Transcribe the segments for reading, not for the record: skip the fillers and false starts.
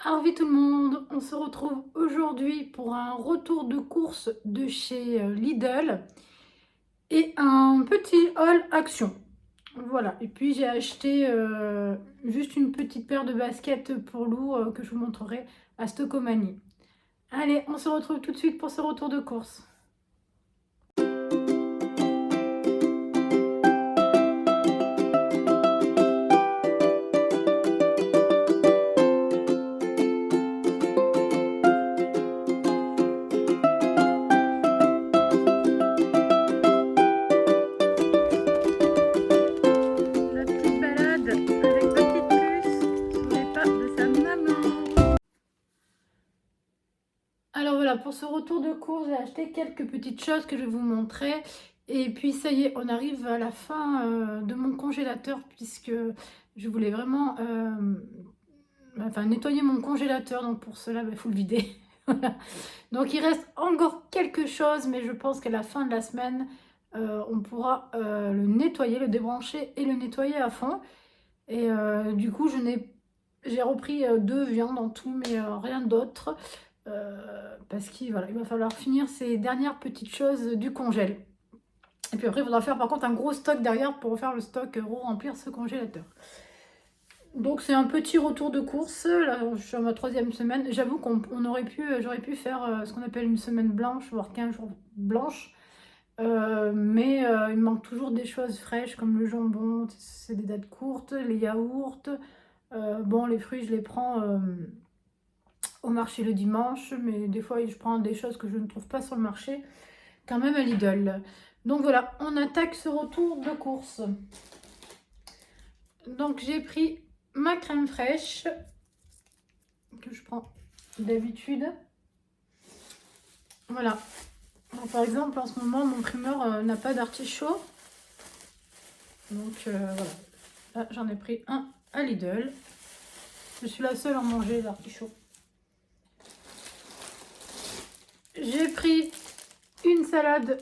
Alors oui tout le monde, on se retrouve aujourd'hui pour un retour de course de chez Lidl et un petit haul action. Voilà, et puis j'ai acheté juste une petite paire de baskets pour Lou que je vous montrerai à Stocomanie. Allez, on se retrouve tout de suite pour ce retour de course. La petite balade avec petite puce sur les pas de sa maman. Alors voilà, pour ce retour de course, j'ai acheté quelques petites choses que je vais vous montrer. Et puis ça y est, on arrive à la fin de mon congélateur puisque je voulais vraiment nettoyer mon congélateur. Donc pour cela, il faut le vider. Voilà. Donc il reste encore quelque chose, mais je pense qu'à la fin de la semaine, on pourra le nettoyer, le débrancher et le nettoyer à fond. Et du coup, j'ai repris 2 viandes en tout, mais rien d'autre. Parce qu'il voilà, il va falloir finir ces dernières petites choses du congèle. Et puis après, il faudra faire par contre un gros stock derrière pour faire le stock, remplir ce congélateur. Donc c'est un petit retour de course. Là, je suis à ma 3e semaine. J'avoue j'aurais pu faire ce qu'on appelle une semaine blanche, voire 15 jours blanches. Mais il me manque toujours des choses fraîches comme le jambon, c'est des dates courtes, les yaourts. Bon, les fruits, je les prends au marché le dimanche, mais des fois, je prends des choses que je ne trouve pas sur le marché, quand même à Lidl. Donc voilà, on attaque ce retour de course. Donc j'ai pris ma crème fraîche, que je prends d'habitude. Voilà. Donc, par exemple, en ce moment, mon primeur n'a pas d'artichaut. Donc voilà. Là, j'en ai pris un à Lidl. Je suis la seule à en manger l'artichaut. J'ai pris une salade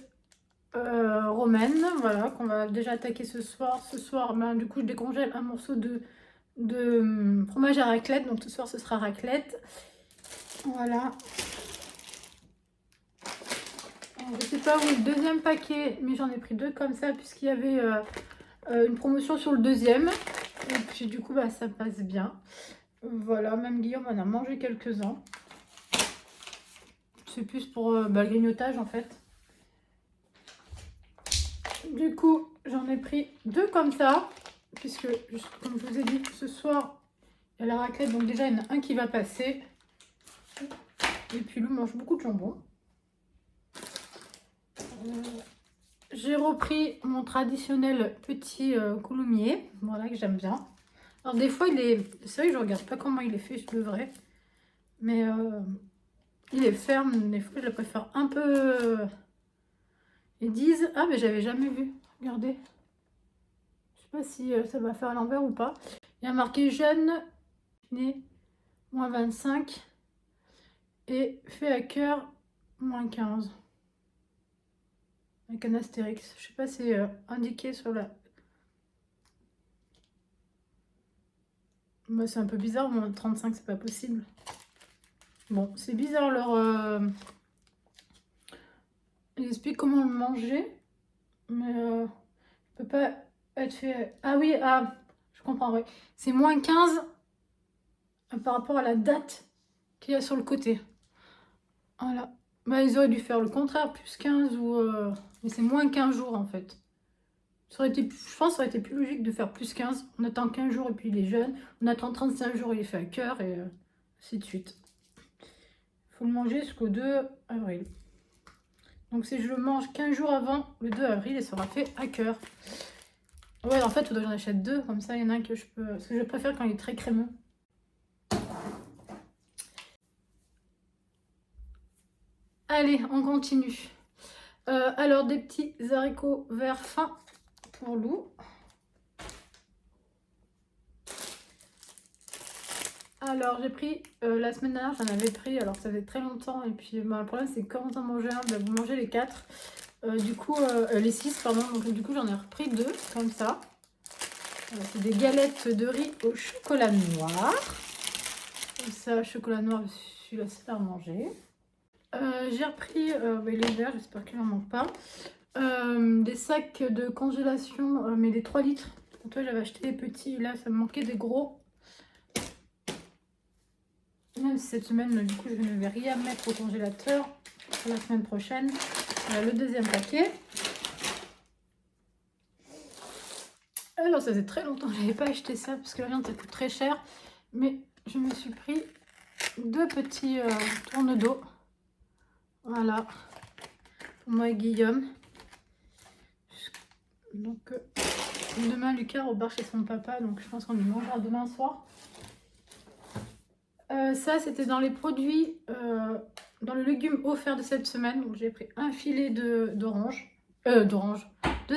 romaine, voilà, qu'on va déjà attaquer ce soir. Ce soir, du coup, je décongèle un morceau de fromage à raclette. Donc ce soir, ce sera raclette. Voilà. Alors, je sais pas où est le deuxième paquet, mais j'en ai pris 2 comme ça, puisqu'il y avait une promotion sur le deuxième. Et puis du coup, ça passe bien. Voilà, même Guillaume en a mangé quelques-uns. C'est plus pour le grignotage en fait. Du coup, j'en ai pris 2 comme ça, puisque, comme je vous ai dit, ce soir, il y a la raclette, donc déjà, il y en a un qui va passer. Et puis, Lou mange beaucoup de jambon. J'ai repris mon traditionnel petit coulommiers, voilà, que j'aime bien. Alors, des fois, c'est vrai que je regarde pas comment il est fait, je devrais. Mais il est ferme, des fois, je le préfère un peu... Ils disent... Ah, mais j'avais jamais vu, regardez. Je sais pas si ça va faire à l'envers ou pas. Il y a marqué jeune, né, moins 25 et fait à cœur, moins 15. Avec un astérix. Je sais pas si c'est indiqué sur la... Moi, c'est un peu bizarre, moins 35, c'est pas possible. Bon, c'est bizarre leur... Ils expliquent comment le manger, mais peut pas être fait... Ah oui, ah, je comprends, oui. C'est moins 15 par rapport à la date qu'il y a sur le côté. Voilà. Ils auraient dû faire le contraire, plus 15 ou... Mais c'est moins 15 jours en fait. Ça aurait été, je pense que ça aurait été plus logique de faire plus 15. On attend 15 jours et puis il est jeune. On attend 35 jours, il est fait à cœur et ainsi de suite. Il faut le manger jusqu'au 2 avril. Donc si je le mange 15 jours avant le 2 avril, il sera fait à cœur. Ouais, en fait, il faudrait que j'en achète 2. Comme ça, il y en a un que je peux... Parce que je préfère quand il est très crémeux. Allez, on continue. Alors, des petits haricots verts fins pour Lou. Alors, j'ai pris, la semaine dernière, j'en avais pris, alors ça faisait très longtemps. Et puis, le problème, c'est que quand vous en mangez un, vous mangez les 4. Du coup, les 6, pardon. Donc, du coup, j'en ai repris 2, comme ça. C'est des galettes de riz au chocolat noir. Comme ça, chocolat noir, celui-là, c'est à manger. J'ai repris les verres, j'espère qu'il n'en manque pas. Des sacs de congélation, mais des 3 litres. Toi, j'avais acheté les petits, là, ça me manquait des gros. Même si cette semaine, du coup, je ne vais rien mettre au congélateur pour la semaine prochaine. Voilà le deuxième paquet. Alors, ça faisait très longtemps que je n'avais pas acheté ça, parce que la viande, ça coûte très cher. Mais je me suis pris 2 petits tourne-dos. Voilà. Pour moi et Guillaume. Donc, demain, Lucas repart chez son papa, donc je pense qu'on y mangera demain soir. Ça, c'était dans les produits, dans le légume offert de cette semaine. Donc, j'ai pris un filet de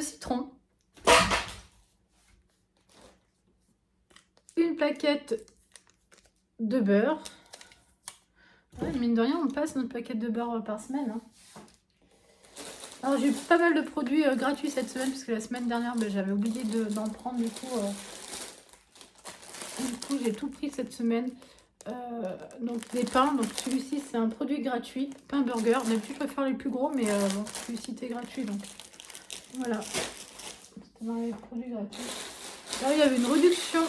citron. Une plaquette de beurre. Ouais, mine de rien, on passe notre plaquette de beurre par semaine. Hein. Alors, j'ai eu pas mal de produits gratuits cette semaine, parce que la semaine dernière, j'avais oublié d'en prendre. Du coup, j'ai tout pris cette semaine. Donc des pains, donc celui-ci c'est un produit gratuit, pain burger. D'habitude je préfère les plus gros, mais bon, celui-ci était gratuit, donc voilà, c'était dans les produits gratuits. Là il y avait une réduction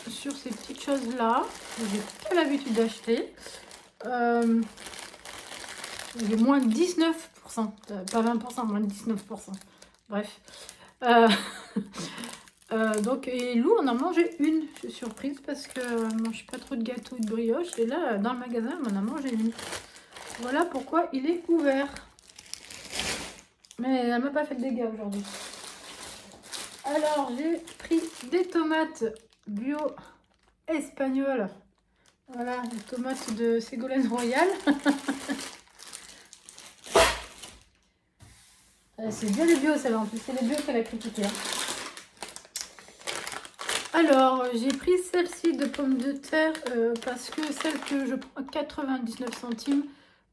sur ces petites choses là que j'ai pas l'habitude d'acheter. Il y avait moins de 19%, pas 20%, moins de 19%, bref. Donc, et Lou on a mangé une, je suis surprise parce que je mange pas trop de gâteaux et de brioche. Et là, dans le magasin, on en a mangé une. Voilà pourquoi il est ouvert. Mais elle m'a pas fait de dégâts aujourd'hui. Alors, j'ai pris des tomates bio espagnoles. Voilà, les tomates de Ségolène Royal. C'est bien les bio, celle-là en plus. C'est les bio qu'elle a critiqué. Hein. Alors, j'ai pris celle-ci de pommes de terre parce que celle que je prends à 99 centimes,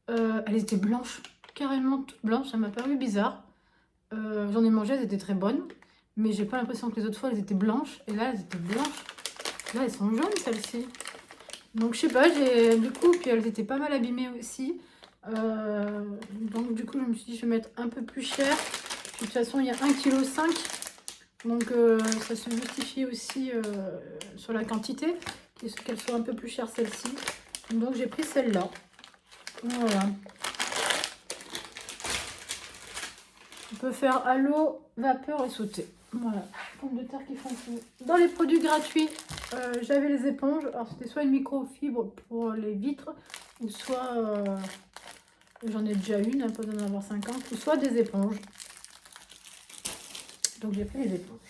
elle était blanche, carrément toute blanche, ça m'a paru bizarre. J'en ai mangé, elles étaient très bonnes, mais j'ai pas l'impression que les autres fois elles étaient blanches, et là elles étaient blanches. Là elles sont jaunes celles-ci. Donc je sais pas, du coup, puis elles étaient pas mal abîmées aussi. Donc du coup je me suis dit je vais mettre un peu plus cher. Puis, de toute façon il y a 1,5 kg. Donc ça se justifie aussi sur la quantité, qu'elle soit un peu plus chère celle-ci. Donc j'ai pris celle-là. Voilà. On peut faire à l'eau, vapeur et sauter. Voilà, pommes de terre qui font tout. Dans les produits gratuits, j'avais les éponges. Alors c'était soit une microfibre pour les vitres, ou soit, j'en ai déjà une, pas d'en avoir 50, ou soit des éponges. Donc j'ai pris les éponges.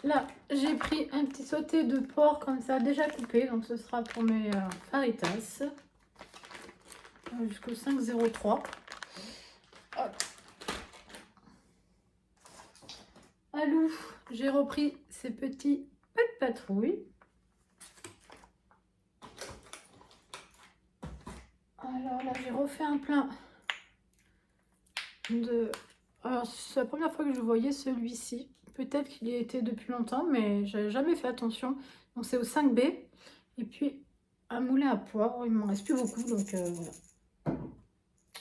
Là, j'ai pris un petit sauté de porc comme ça, déjà coupé. Donc ce sera pour mes faritas. Jusqu'au 5,03. À Lou, j'ai repris ces petits pas de patrouille. Alors là, j'ai refait un plein de... Alors, c'est la première fois que je voyais celui-ci. Peut-être qu'il y a été depuis longtemps, mais j'avais jamais fait attention. Donc, c'est au 5B. Et puis, un moulin à poivre. Il m'en reste plus beaucoup, donc voilà.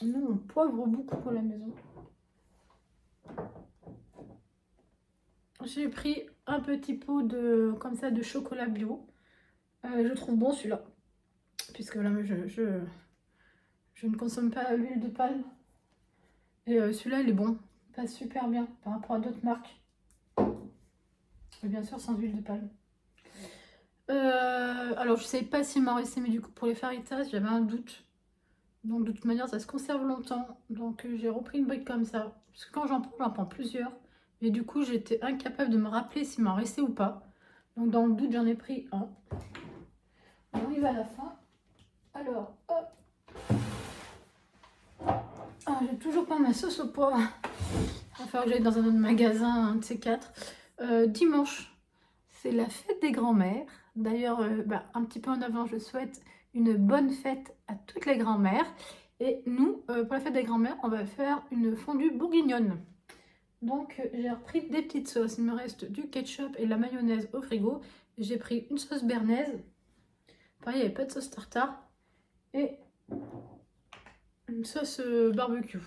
Nous, on poivre beaucoup à la maison. J'ai pris un petit pot de, comme ça, de chocolat bio. Je trouve bon celui-là. Puisque là, je ne consomme pas l'huile de palme. Et celui-là, il est bon. Il passe super bien par rapport à d'autres marques. Et bien sûr, sans huile de palme. Alors, je ne sais pas s'il m'a resté, mais du coup, pour les faritas, j'avais un doute. Donc, de toute manière, ça se conserve longtemps. Donc, j'ai repris une brique comme ça. Parce que quand j'en prends plusieurs. Et du coup, j'étais incapable de me rappeler s'il m'en restait ou pas. Donc, dans le doute, j'en ai pris un. On arrive à la fin. Alors, hop. Ah, j'ai toujours pas ma sauce au poivre. Il va falloir que j'aille dans un autre magasin, un de ces quatre. Dimanche, c'est la fête des grands-mères. D'ailleurs, un petit peu en avant, je souhaite une bonne fête à toutes les grands-mères. Et nous, pour la fête des grands-mères, on va faire une fondue bourguignonne. Donc, j'ai repris des petites sauces. Il me reste du ketchup et de la mayonnaise au frigo. J'ai pris une sauce béarnaise. Pareil, il n'y avait pas de sauce tartare. Et une sauce barbecue.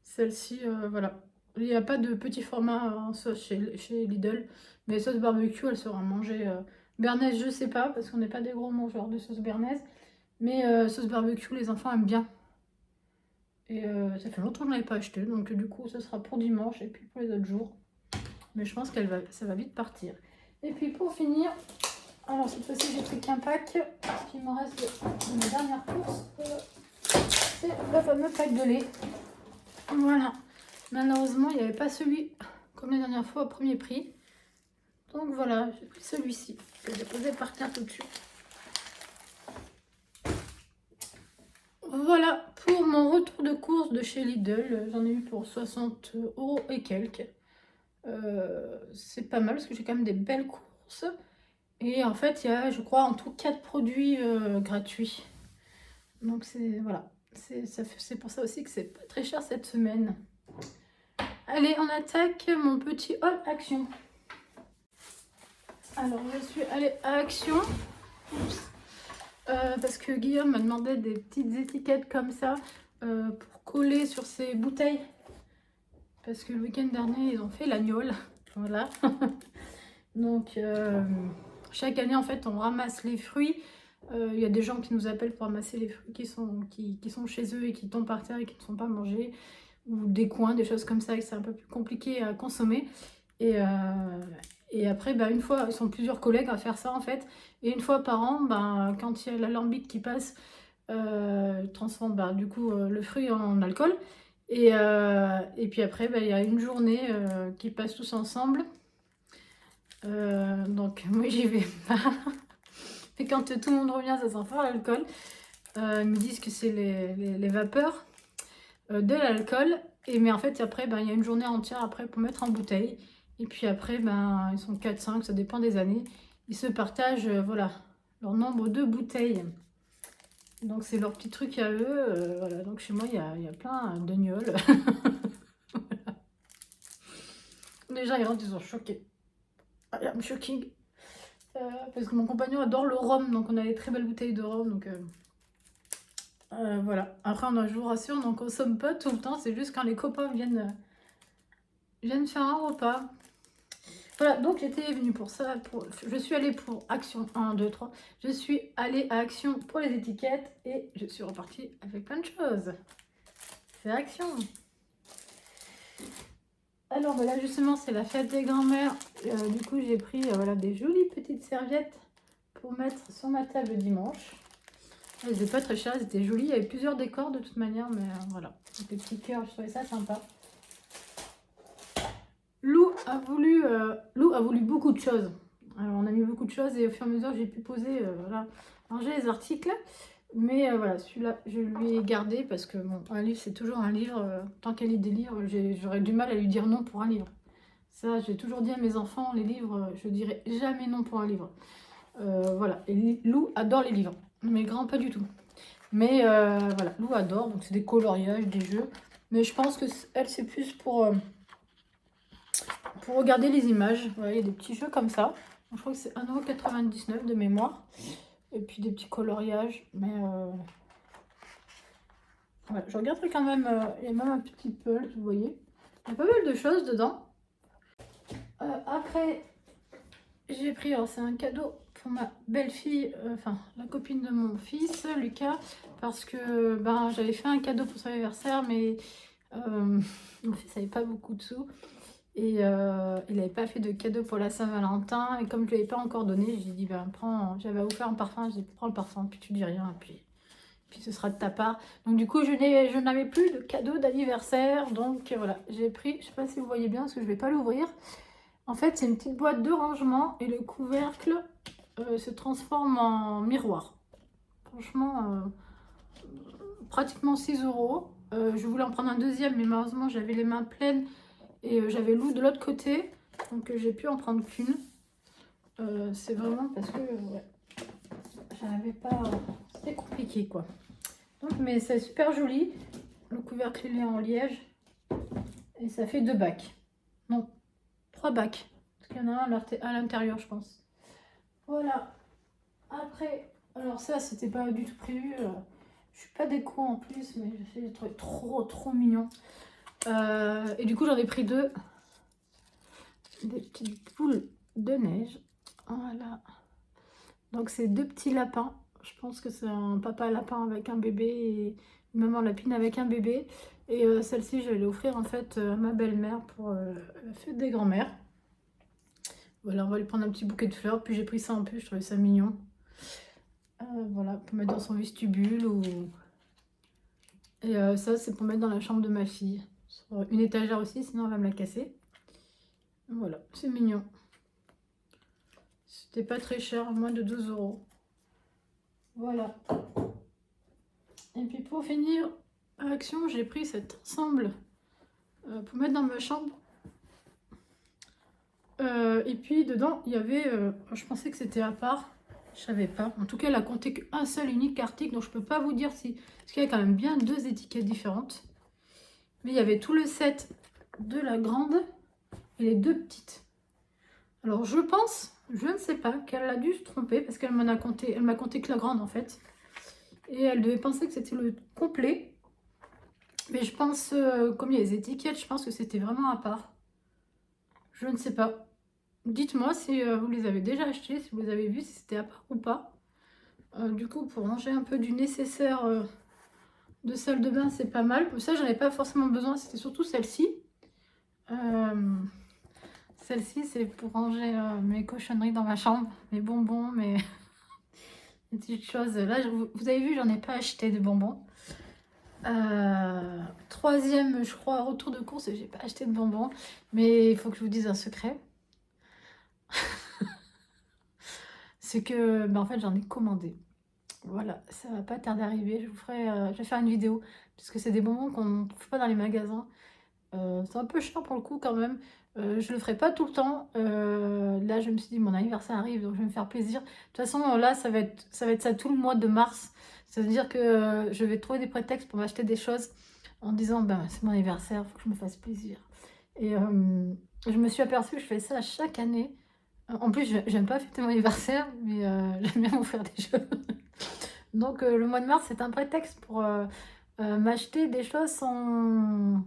Celle-ci, voilà. Il n'y a pas de petit format en sauce chez Lidl. Mais les sauces barbecue, elles seront mangées. Béarnaise, je sais pas, parce qu'on n'est pas des gros mangeurs de sauce béarnaise. Mais sauce barbecue, les enfants aiment bien. Et ça fait longtemps que je n'avais pas acheté. Donc du coup, ce sera pour dimanche et puis pour les autres jours. Mais je pense ça va vite partir. Et puis pour finir, alors cette fois-ci, j'ai pris qu'un pack. Ce qui me reste de mes dernières courses, c'est le fameux pack de lait. Voilà. Malheureusement, il n'y avait pas celui comme la dernière fois au premier prix. Donc voilà, j'ai pris celui-ci que j'ai posé par terre tout de suite. Voilà pour mon retour de course de chez Lidl. J'en ai eu pour 60 € et quelques. C'est pas mal parce que j'ai quand même des belles courses. Et en fait, il y a, je crois, en tout 4 produits gratuits. Donc c'est voilà, c'est pour ça aussi que c'est pas très cher cette semaine. Allez, on attaque mon petit haul action. Alors, je suis allée à Action. Parce que Guillaume m'a demandé des petites étiquettes comme ça pour coller sur ses bouteilles. Parce que le week-end dernier, ils ont fait l'agnole. Voilà. Donc, chaque année, en fait, on ramasse les fruits. Il y a des gens qui nous appellent pour ramasser les fruits qui sont chez eux et qui tombent par terre et qui ne sont pas mangés. Ou des coins, des choses comme ça, et que c'est un peu plus compliqué à consommer. Et après, bah, une fois, ils sont plusieurs collègues à faire ça en fait. Et une fois par an, bah, quand il y a l'alambic qui passe, transforme bah, du coup le fruit en alcool. Et puis après, bah, il y a une journée qui passe tous ensemble. Donc moi j'y vais pas. Et quand tout le monde revient, ça sent fort l'alcool. Ils me disent que c'est les vapeurs de l'alcool. Mais en fait, après, ben, il y a une journée entière après pour mettre en bouteille. Et puis après, ben, ils sont 4-5, ça dépend des années. Ils se partagent voilà, leur nombre de bouteilles. Donc c'est leur petit truc à eux. Voilà. Donc chez moi, il y a plein de gnôles. Voilà. Les gens, ils rentrent, ils sont choqués. I am shocking. Parce que mon compagnon adore le rhum. Donc on a des très belles bouteilles de rhum. Donc voilà. Après, je vous rassure, on n'en consomme pas tout le temps. C'est juste quand les copains viennent faire un repas. Voilà, donc j'étais venue pour ça. Je suis allée pour Action 1, 2, 3. Je suis allée à Action pour les étiquettes et je suis repartie avec plein de choses. C'est Action. Alors bah là justement c'est la fête des grands-mères. Du coup j'ai pris voilà, des jolies petites serviettes pour mettre sur ma table dimanche. Elles n'étaient pas très chères, elles étaient jolies. Il y avait plusieurs décors de toute manière, mais voilà. Des petits cœurs, je trouvais ça sympa. Lou a voulu beaucoup de choses. Alors on a mis beaucoup de choses et au fur et à mesure j'ai pu poser, voilà, ranger les articles. Mais voilà, celui-là je lui ai gardé parce que bon, un livre c'est toujours un livre. Tant qu'elle lit des livres, j'aurais du mal à lui dire non pour un livre. Ça, j'ai toujours dit à mes enfants, les livres, je dirais jamais non pour un livre. Voilà, et Lou adore les livres, mes grands pas du tout. Mais voilà, Lou adore, donc c'est des coloriages, des jeux. Mais je pense que elle c'est plus pour regarder les images. Voilà, il y a des petits jeux comme ça. Je crois que c'est 1,99 € de mémoire. Et puis des petits coloriages. Mais ouais, je regarderai quand même. Il y a même un petit pull, vous voyez. Il y a pas mal de choses dedans. Après, j'ai pris, alors c'est un cadeau pour ma belle-fille, enfin la copine de mon fils, Lucas. Parce que ben, j'avais fait un cadeau pour son anniversaire, mais mon fils n'avait pas beaucoup de sous. Et il n'avait pas fait de cadeau pour la Saint-Valentin. Et comme je ne lui avais pas encore donné, j'ai dit, ben, j'avais offert un parfum, j'ai dit, prends le parfum, puis tu dis rien, puis ce sera de ta part. Donc du coup, je n'avais plus de cadeau d'anniversaire. Donc voilà, j'ai pris, je ne sais pas si vous voyez bien, parce que je ne vais pas l'ouvrir. En fait, c'est une petite boîte de rangement et le couvercle se transforme en miroir. Franchement, pratiquement 6 €. Je voulais en prendre un deuxième, mais malheureusement, j'avais les mains pleines. Et j'avais Lou de l'autre côté, donc j'ai pu en prendre qu'une. C'est vraiment parce que ouais, j'avais pas. C'était compliqué quoi. Donc, mais c'est super joli. Le couvercle il est en liège. Et ça fait 2 bacs. Non, 3 bacs. Parce qu'il y en a un à l'intérieur, je pense. Voilà. Après, Alors ça, c'était pas du tout prévu. Je suis pas déco en plus, mais j'essaie de trouver trop mignon. Et du coup, j'en ai pris deux. Des petites boules de neige. Voilà. Donc c'est deux petits lapins. Je pense que c'est un papa lapin avec un bébé et une maman lapine avec un bébé. Et celle-ci, je vais l'offrir en fait à ma belle-mère pour la fête des grands-mères. Voilà, on va lui prendre un petit bouquet de fleurs. Puis j'ai pris ça en plus, je trouvais ça mignon. Voilà, pour mettre dans son vestibule ou... Et ça, c'est pour mettre dans la chambre de ma fille. Sur une étagère aussi, sinon elle va me la casser. Voilà, c'est mignon. C'était pas très cher, moins de 12 €. Voilà. Et puis pour finir, à Action, j'ai pris cet ensemble pour mettre dans ma chambre. Et puis dedans, il y avait... je pensais que c'était à part. Je savais pas. En tout cas, elle a compté qu'un seul unique article, donc je peux pas vous dire si... Parce qu'il y a quand même bien deux étiquettes différentes. Mais il y avait tout le set de la grande et les deux petites. Alors je pense, je ne sais pas, qu'elle a dû se tromper parce qu'elle m'a compté que la grande en fait. Et elle devait penser que c'était le complet. Mais je pense, comme il y a les étiquettes, je pense que c'était vraiment à part. Je ne sais pas. Dites-moi si vous les avez déjà achetés, si vous les avez vus, si c'était à part ou pas. Du coup, pour ranger un peu du nécessaire de salle de bain, c'est pas mal. Ça, j'en ai pas forcément besoin, c'était surtout celle-ci. Celle-ci, c'est pour ranger mes cochonneries dans ma chambre, mes bonbons, mes petites choses. Là, vous avez vu, j'en ai pas acheté de bonbons. Troisième, je crois, retour de course, j'ai pas acheté de bonbons. Mais il faut que je vous dise un secret. C'est que, en fait, j'en ai commandé. Voilà, ça va pas tarder à arriver. Je vais faire une vidéo, puisque c'est des bonbons qu'on ne trouve pas dans les magasins. C'est un peu cher pour le coup quand même. Je le ferai pas tout le temps. Là, je me suis dit, mon anniversaire arrive, donc je vais me faire plaisir. De toute façon, là, ça va être ça tout le mois de mars. C'est-à-dire que je vais trouver des prétextes pour m'acheter des choses en disant, ben, c'est mon anniversaire, faut que je me fasse plaisir. Et je me suis aperçue que je fais ça chaque année. En plus, j'aime pas fêter mon anniversaire, mais j'aime bien m'offrir des choses. Donc, le mois de mars, c'est un prétexte pour m'acheter des choses en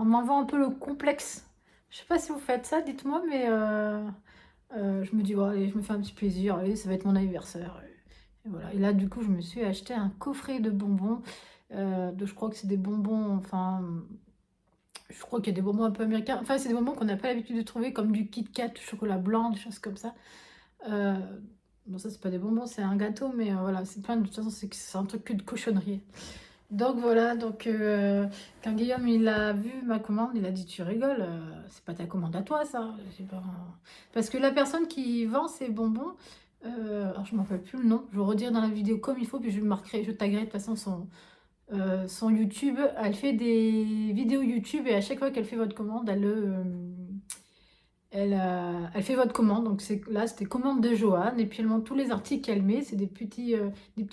m'enlevant un peu le complexe. Je sais pas si vous faites ça, dites-moi, mais je me dis, oh, allez, je me fais un petit plaisir, allez, ça va être mon anniversaire. Et voilà. Et là, du coup, je me suis acheté un coffret de bonbons. Je crois que c'est des bonbons, enfin, je crois qu'il y a des bonbons un peu américains. Enfin, c'est des bonbons qu'on n'a pas l'habitude de trouver, comme du Kit Kat, du chocolat blanc, des choses comme ça. Bon, ça, c'est pas des bonbons, c'est un gâteau, mais voilà, c'est plein de toute façon, c'est un truc que de cochonnerie. Donc voilà, quand Guillaume il a vu ma commande, il a dit tu rigoles, c'est pas ta commande à toi ça. Pas... Parce que la personne qui vend ces bonbons, alors je m'en rappelle plus le nom, je vais redire dans la vidéo comme il faut, puis je marquerai, je taguerai de toute façon son YouTube. Elle fait des vidéos YouTube et à chaque fois qu'elle fait votre commande, elle fait votre commande. Donc là c'était commande de Joanne et puis elle montre tous les articles qu'elle met, c'est des petits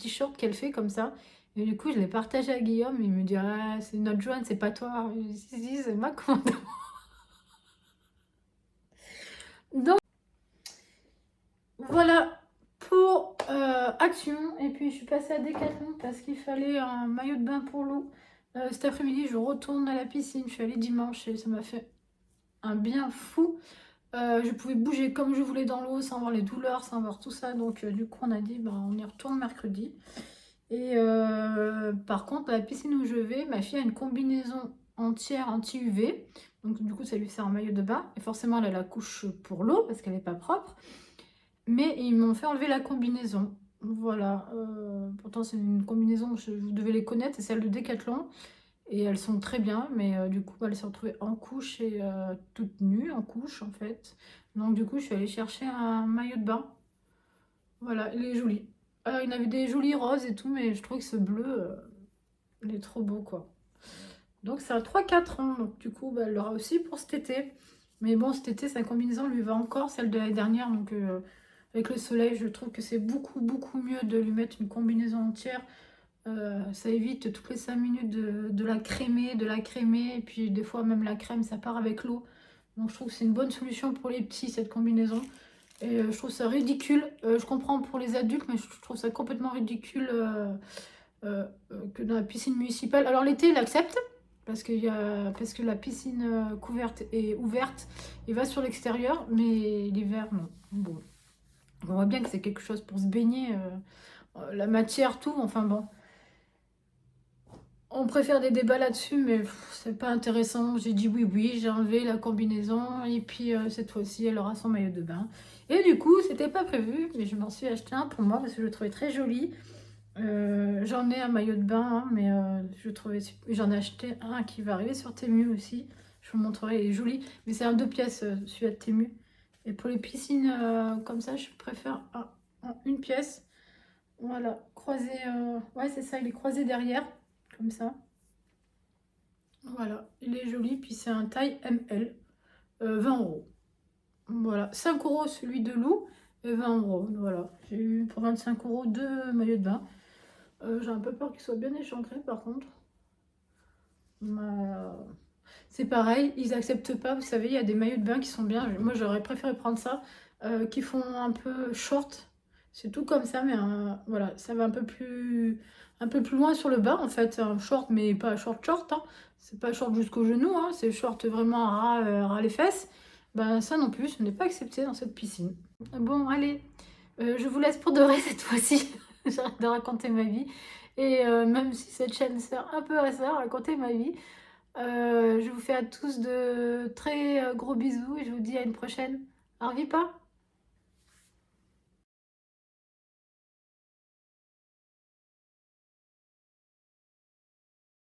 shorts qu'elle fait comme ça. Et du coup, je l'ai partagé à Guillaume. Il me dit, ah, c'est notre Joanne, c'est pas toi. Je dis, si, c'est ma commande. Donc, voilà pour Action. Et puis, je suis passée à Decathlon parce qu'il fallait un maillot de bain pour l'eau. Cet après-midi, je retourne à la piscine. Je suis allée dimanche et ça m'a fait un bien fou. Je pouvais bouger comme je voulais dans l'eau sans avoir les douleurs, sans avoir tout ça. Donc, du coup, on a dit, on y retourne mercredi. Et par contre, à la piscine où je vais, ma fille a une combinaison entière anti-UV. Donc du coup, ça lui sert un maillot de bain. Et forcément, elle a la couche pour l'eau parce qu'elle n'est pas propre. Mais ils m'ont fait enlever la combinaison. Voilà. Pourtant, c'est une combinaison, vous devez les connaître, c'est celle de Decathlon. Et elles sont très bien, mais du coup, elle s'est retrouvée en couche et toute nue, en couche en fait. Donc du coup, je suis allée chercher un maillot de bain. Voilà, il est joli. Il y en avait des jolis roses et tout, mais je trouve que ce bleu, il est trop beau, quoi. Donc, c'est à 3-4 ans. Donc, du coup, elle l'aura aussi pour cet été. Mais bon, cet été, sa combinaison lui va encore, celle de l'année dernière. Donc, avec le soleil, je trouve que c'est beaucoup mieux de lui mettre une combinaison entière. Ça évite toutes les 5 minutes de la crémer, Et puis, des fois, même la crème, ça part avec l'eau. Donc, je trouve que c'est une bonne solution pour les petits, cette combinaison. Et je trouve ça ridicule. Je comprends pour les adultes, mais je trouve ça complètement ridicule que dans la piscine municipale. Alors l'été, il accepte, parce que la piscine couverte est ouverte et va sur l'extérieur, mais l'hiver, non. Bon, on voit bien que c'est quelque chose pour se baigner, la matière, tout, enfin bon. On préfère des débats là-dessus, mais c'est pas intéressant. J'ai dit oui, oui, j'ai enlevé la combinaison, et puis cette fois-ci, elle aura son maillot de bain. Et du coup, c'était pas prévu, mais je m'en suis acheté un pour moi parce que je le trouvais très joli. J'en ai un maillot de bain, hein, mais j'en ai acheté un qui va arriver sur Temu aussi. Je vous montrerai, il est joli, mais c'est un 2 pièces, celui-là de Temu. Et pour les piscines comme ça, je préfère en une pièce. Voilà, croisé, ouais, c'est ça, il est croisé derrière, comme ça. Voilà, il est joli, puis c'est un taille ML, 20 euros. Voilà, 5 euros celui de loup et 20 euros. Voilà, j'ai eu pour 25 euros deux maillots de bain. J'ai un peu peur qu'ils soient bien échancrés par contre. C'est pareil, ils acceptent pas. Vous savez, il y a des maillots de bain qui sont bien. Moi, j'aurais préféré prendre ça, qui font un peu short. C'est tout comme ça, mais voilà, ça va un peu plus loin sur le bas en fait. Un short, mais pas short short, hein. C'est pas short jusqu'au genou, hein. C'est short vraiment ras les fesses. Ben ça non plus, ce n'est pas accepté dans cette piscine. Bon, allez, je vous laisse pour de vrai cette fois-ci. J'arrête de raconter ma vie. Et même si cette chaîne sert un peu à ça, raconter ma vie, je vous fais à tous de très gros bisous et je vous dis à une prochaine. Au revoir.